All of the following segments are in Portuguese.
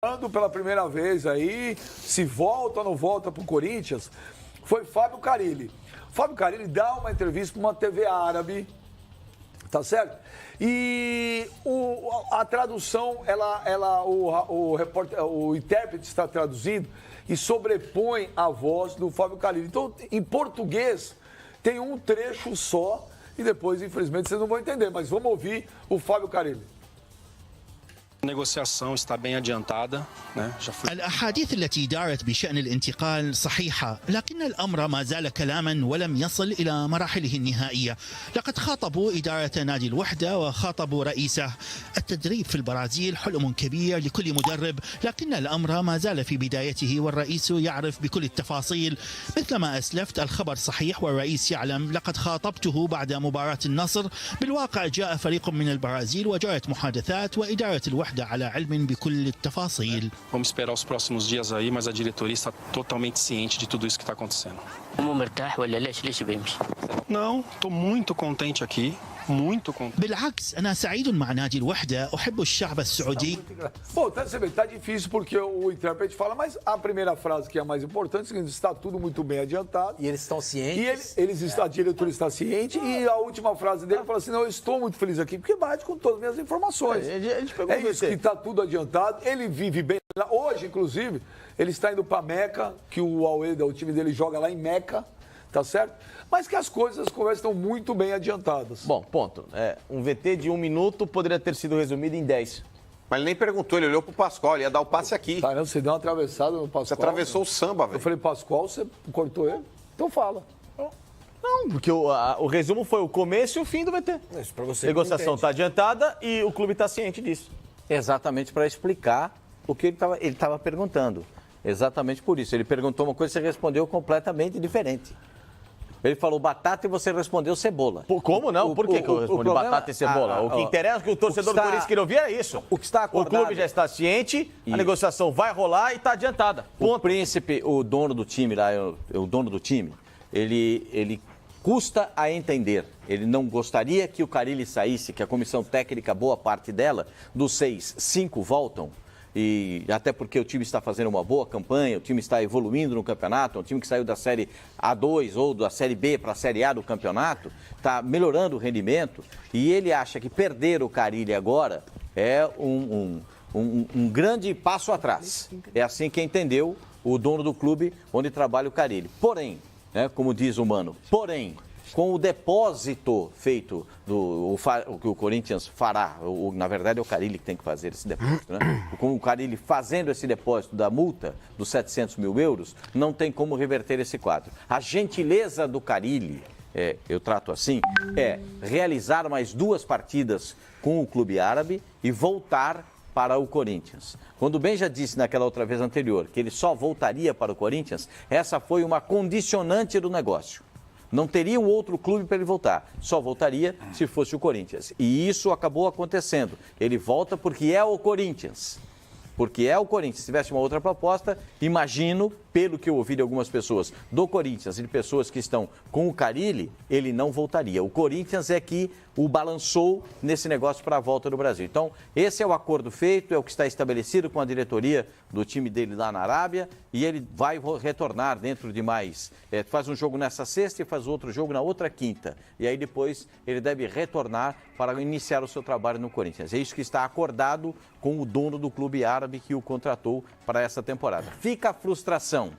Pela primeira vez aí, se volta ou não volta para o Corinthians, foi Fábio Carille. Fábio Carille dá uma entrevista para uma TV árabe, tá certo? E a tradução, o intérprete está traduzindo e sobrepõe a voz do Fábio Carille. Então, em português, tem um trecho só e depois, infelizmente, vocês não vão entender, mas vamos ouvir o Fábio Carille. A negociação está bem adiantada, né? الأحاديث التي دارت بشأن الانتقال صحيحة، لكن الأمر ما زال كلاما ولم يصل إلى مراحله النهائية. لقد خاطبوا إدارة نادي الوحدة وخاطبوا رئيسه. التدريب في البرازيل حلم كبير لكل مدرب، لكن الأمر ما زال في بدايته والرئيس يعرف بكل التفاصيل. مثل ما أسلفت الخبر صحيح والرئيس يعلم. لقد خاطبته بعد مباراة النصر. بالواقع جاء فريق من البرازيل وجرت محادثات وإدارة الوحدة على علم بكل التفاصيل. Vamos esperar os próximos dias aí, mas a diretoria está totalmente ciente de tudo isso que está acontecendo. مرتاح ولا ليش بيمشي؟ Não, estou muito contente aqui, muito contente. بالعكس أنا سعيد مع نادي الوحدة، أحب الشعب السعودي. Bom, tá difícil porque o intérprete fala, mas a primeira frase que é a mais importante é o seguinte: está tudo muito bem adiantado. E eles estão cientes. A diretoria está ciente e a última frase dele fala assim: não, eu estou muito feliz aqui porque bate com todas as minhas informações. É isso, que está tudo adiantado, ele vive bem. Hoje, inclusive, ele está indo para Meca, que o Al-Wehda, o time dele, joga lá em Meca, tá certo? Mas que as conversas estão muito bem adiantadas. Bom, ponto. Um VT de 1 minuto poderia ter sido resumido em 10. Mas ele nem perguntou, ele olhou pro Pascoal, ele ia dar o passe aqui. Caramba, você deu uma atravessada no Pascoal. Você atravessou o samba, velho. Eu falei, Pascoal, você cortou ele? Então fala. Não, porque o resumo foi o começo e o fim do VT. Isso pra você. A negociação está adiantada e o clube está ciente disso. Exatamente para explicar o que ele estava perguntando. Exatamente por isso. Ele perguntou uma coisa e você respondeu completamente diferente. Ele falou batata e você respondeu cebola. Como não? Por que eu respondi batata e cebola? O que interessa é que o torcedor do Corinthians queria ouvir é isso. O que está acordado. O clube já está ciente, a negociação vai rolar e está adiantada. O Príncipe, o dono do time lá, o dono do time, ele custa a entender. Ele não gostaria que o Carille saísse, que a comissão técnica, boa parte dela, dos 6, 5 voltam. E até porque o time está fazendo uma boa campanha, o time está evoluindo no campeonato, é um time que saiu da Série A2 ou da Série B para a Série A do campeonato, está melhorando o rendimento e ele acha que perder o Carille agora é um grande passo atrás. É assim que entendeu o dono do clube onde trabalha o Carille. Porém, como diz o Mano, com o depósito feito, o que o Corinthians fará, na verdade é o Carille que tem que fazer esse depósito, né? Com o Carille fazendo esse depósito da multa dos 700 mil euros, não tem como reverter esse quadro. A gentileza do Carille, eu trato assim, é realizar mais 2 partidas com o clube árabe e voltar para o Corinthians. Quando o Ben já disse naquela outra vez anterior que ele só voltaria para o Corinthians, essa foi uma condicionante do negócio. Não teria um outro clube para ele voltar. Só voltaria se fosse o Corinthians. E isso acabou acontecendo. Ele volta porque é o Corinthians. Porque é o Corinthians. Se tivesse uma outra proposta, imagino, pelo que eu ouvi de algumas pessoas do Corinthians e de pessoas que estão com o Carille, ele não voltaria. O Corinthians é que o balançou nesse negócio para a volta do Brasil. Então, esse é o acordo feito, é o que está estabelecido com a diretoria do time dele lá na Arábia e ele vai retornar dentro de mais... faz um jogo nessa sexta e faz outro jogo na outra quinta. E aí depois ele deve retornar para iniciar o seu trabalho no Corinthians. É isso que está acordado com o dono do clube árabe que o contratou para essa temporada. Fica a frustração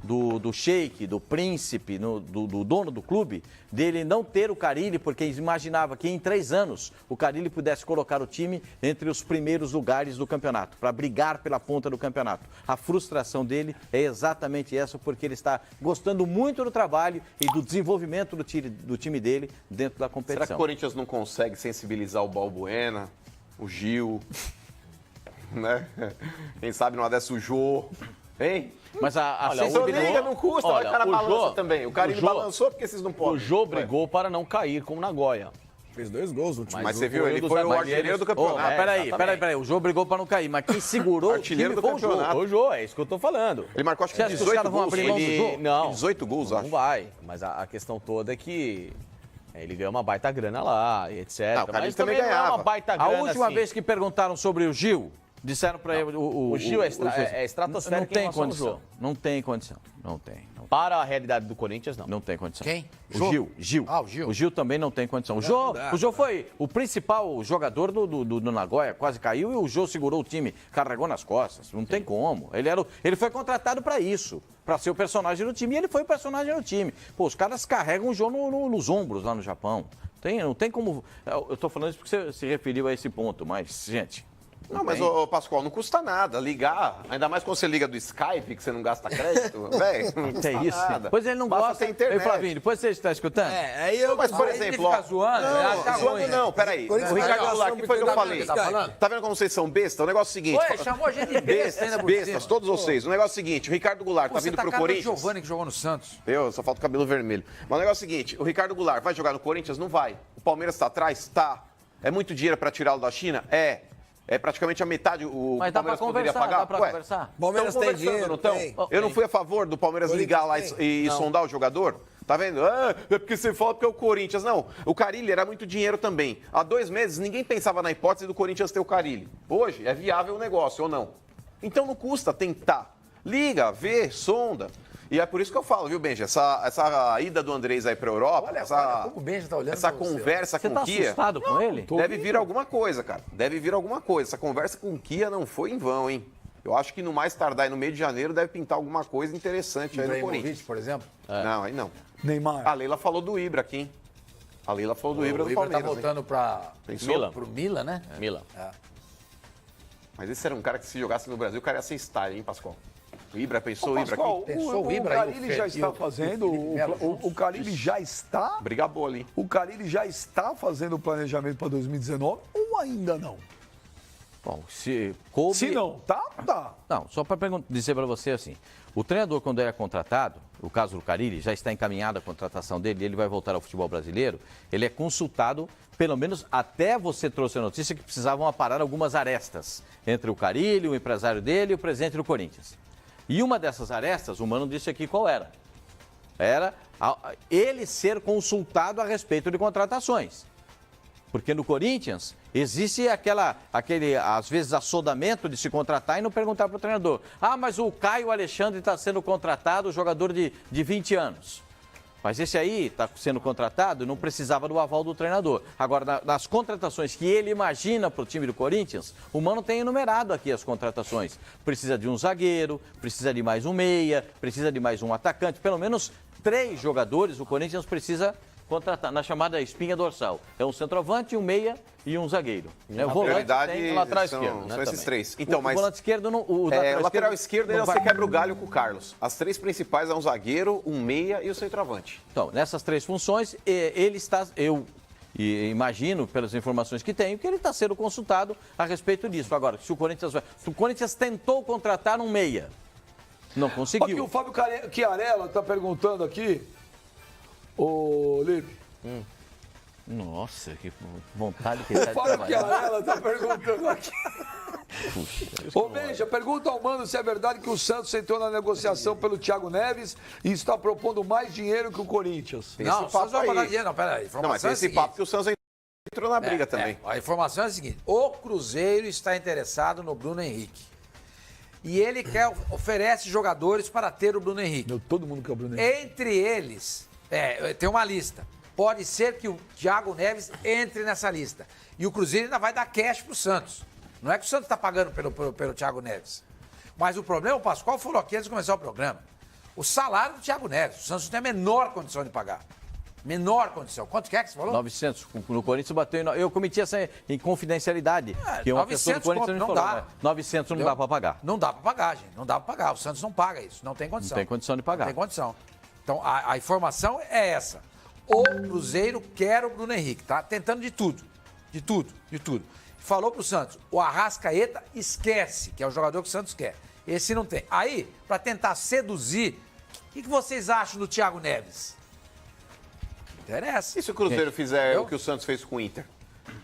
do Sheik, do Príncipe, do dono do clube, dele não ter o Carille, porque imaginava que em 3 anos o Carille pudesse colocar o time entre os primeiros lugares do campeonato, para brigar pela ponta do campeonato. A frustração dele é exatamente essa, porque ele está gostando muito do trabalho e do desenvolvimento do time dele dentro da competição. Será que o Corinthians não consegue sensibilizar o Balbuena, o Gil, né? Quem sabe não dessa o Jô, hein? Mas a liga não custa, o cara balança também. O Carille balançou porque vocês não podem. O Jô brigou para não cair com o Nagoya. Fez 2 gols no time. Mas você viu, ele foi o artilheiro do campeonato. Peraí. O Jô brigou para não cair, mas quem segurou o time foi o Jô. O Jô, é isso que eu tô falando. Ele marcou acho que 18 gols. Não, 18 gols, acho. Não vai, mas a questão toda é que ele ganhou uma baita grana lá, etc. O Carille mas também não é ganhava. uma baita grana A última assim. vez que perguntaram sobre o Gil, Disseram para ele... O Gil é estratosférico. Não tem condição. Não tem condição. Não tem. Para a realidade do Corinthians, não. Não tem condição. Quem? O Gil. Ah, o Gil. O Gil também não tem condição. O Jô foi o principal jogador do Nagoya, quase caiu, e o Jô segurou o time, carregou nas costas. Não tem como. Ele foi contratado para isso, para ser o personagem do time, e ele foi o personagem do time. Pô, os caras carregam o Jô nos ombros lá no Japão. Não tem como... Eu tô falando isso porque você se referiu a esse ponto, mas, gente... Não, mas, ô, Pascoal, não custa nada ligar. Ainda mais quando você liga do Skype, que você não gasta crédito. Velho, não custa nada. Depois ele não Basta gosta. ter internet. Ei, Flavinho, depois você está escutando? Aí eu... Mas, por exemplo, ó... Zoando não, peraí. O Ricardo Goulart, o que foi que eu falei? Tá vendo como vocês são besta? O negócio é o seguinte... Oi, chamou a gente de besta ainda por Bestas, todos vocês. O negócio é o seguinte, o Ricardo Goulart tá vindo pro Corinthians... Você tá o Giovani que jogou no Santos. Só falta o cabelo vermelho. Mas o negócio é o seguinte, o Ricardo Goulart vai jogar no Corinthians? Não vai. O Palmeiras tá atrás? Tá. É muito dinheiro pra tirá-lo da China? É praticamente a metade o Mas dá Palmeiras pra poderia conversar, pagar. dá pra conversar. Palmeiras tem dinheiro, não tão? tem. Eu não fui a favor do Palmeiras ligar lá e sondar o jogador. Tá vendo? É porque você fala porque é o Corinthians. Não, o Carille era muito dinheiro também. Há 2 meses ninguém pensava na hipótese do Corinthians ter o Carille. Hoje é viável o negócio ou não? Então não custa tentar. Liga, vê, sonda. E é por isso que eu falo, viu, Benja? Essa ida do Andrés aí pra Europa, Olha como o Benja tá olhando essa pra você. conversa Você com tá o Kia... assustado com ele? Deve vir alguma coisa, cara. Deve vir alguma coisa. Essa conversa com o Kia não foi em vão, hein? Eu acho que no mais tardar e no meio de janeiro deve pintar alguma coisa interessante aí no Corinthians. por exemplo? Não, aí não. Neymar. A Leila falou do Ibra aqui, hein? A Leila falou do Ibra do Palmeiras. tá voltando para Milan. pro Milan, né? Milan. Mas esse era um cara que se jogasse no Brasil, o cara ia ser style, hein, Pascoal? O Ibra, pensou o Ibra Pascoal, aqui? Pensou o Ibra o aí, Carille já está fazendo. O Carille já está. Briga boa ali. O Carille já está fazendo o planejamento para 2019 ou ainda não? Bom, se coube... Se não, tá. Não, só para dizer para você assim, o treinador quando é contratado, o caso do Carille, já está encaminhada a contratação dele, ele vai voltar ao futebol brasileiro, ele é consultado, pelo menos até você trouxe a notícia que precisavam aparar algumas arestas entre o Carille, o empresário dele e o presidente do Corinthians. E uma dessas arestas, o Mano disse aqui qual era. Era ele ser consultado a respeito de contratações. Porque no Corinthians existe aquele, às vezes, assodamento de se contratar e não perguntar para o treinador. Ah, mas o Caio Alexandre está sendo contratado, jogador de 20 anos. Mas esse aí está sendo contratado e não precisava do aval do treinador. Agora, nas contratações que ele imagina para o time do Corinthians, o Mano tem enumerado aqui as contratações. Precisa de um zagueiro, precisa de mais um meia, precisa de mais um atacante. Pelo menos 3 jogadores o Corinthians precisa contratar, na chamada espinha dorsal. É um centroavante, um meia e um zagueiro. Na o volante prioridade tem o lateral são esquerdo, né, esses também. 3. Então, mas o volante esquerdo, o lateral esquerdo não você vai... quebra o galho com o Carlos. As 3 principais é um zagueiro, um meia e o centroavante. Então, nessas 3 funções, ele está... Eu imagino, pelas informações que tenho, que ele está sendo consultado a respeito disso. Agora, se o Corinthians tentou contratar um meia, não conseguiu. Aqui o Fábio Chiarella está perguntando aqui, ô Lipe. Nossa, que vontade que ele está de Fábio trabalhar. Chiarella está perguntando aqui. Ô Benja, pergunta ao Mano se é verdade que o Santos entrou na negociação pelo Thiago Neves e está propondo mais dinheiro que o Corinthians. Não, o Santos vai pagar dinheiro. Não, peraí. Não, mas tem esse papo que o Santos entrou na briga também. A informação é a seguinte: o Cruzeiro está interessado no Bruno Henrique. E ele oferece jogadores para ter o Bruno Henrique. Todo mundo quer o Bruno Henrique. Entre eles, tem uma lista. Pode ser que o Thiago Neves entre nessa lista. E o Cruzeiro ainda vai dar cash pro Santos. Não é que o Santos está pagando pelo Thiago Neves. Mas o problema, o Pascoal falou aqui antes de começar o programa. O salário do Thiago Neves. O Santos não tem a menor condição de pagar. Menor condição. Quanto que é que você falou? 900. No Corinthians bateu em... Eu cometi essa em confidencialidade. Que uma pessoa do Corinthians me não falou. dá. 900 não dá para pagar. Não dá para pagar, gente. Não dá para pagar. O Santos não paga isso. Não tem condição. Não tem condição de pagar. Não tem condição. Então, a informação é essa. O Cruzeiro quer o Bruno Henrique. Tá tentando de tudo. De tudo. Falou pro Santos, o Arrascaeta esquece, que é o jogador que o Santos quer. Esse não tem. Aí, para tentar seduzir, o que vocês acham do Thiago Neves? Interessa. E se o Cruzeiro fizer o que o Santos fez com o Inter?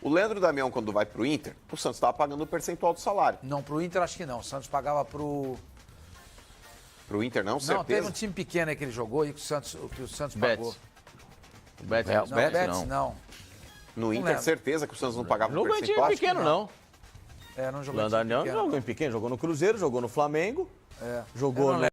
O Leandro Damião, quando vai pro Inter, o Santos estava pagando o percentual do salário. Não, pro Inter acho que não. O Santos pagava pro... Pro Inter não, Não, certeza? teve um time pequeno aí que ele jogou e que o Santos pagou. O Betis Não, Betis não. No Inter, lembro. certeza que o Santos não pagava o Não foi time percentual? pequeno, não. Não jogou Leandro Arnaldo jogou em pequeno, jogou no Cruzeiro, jogou no Flamengo, jogou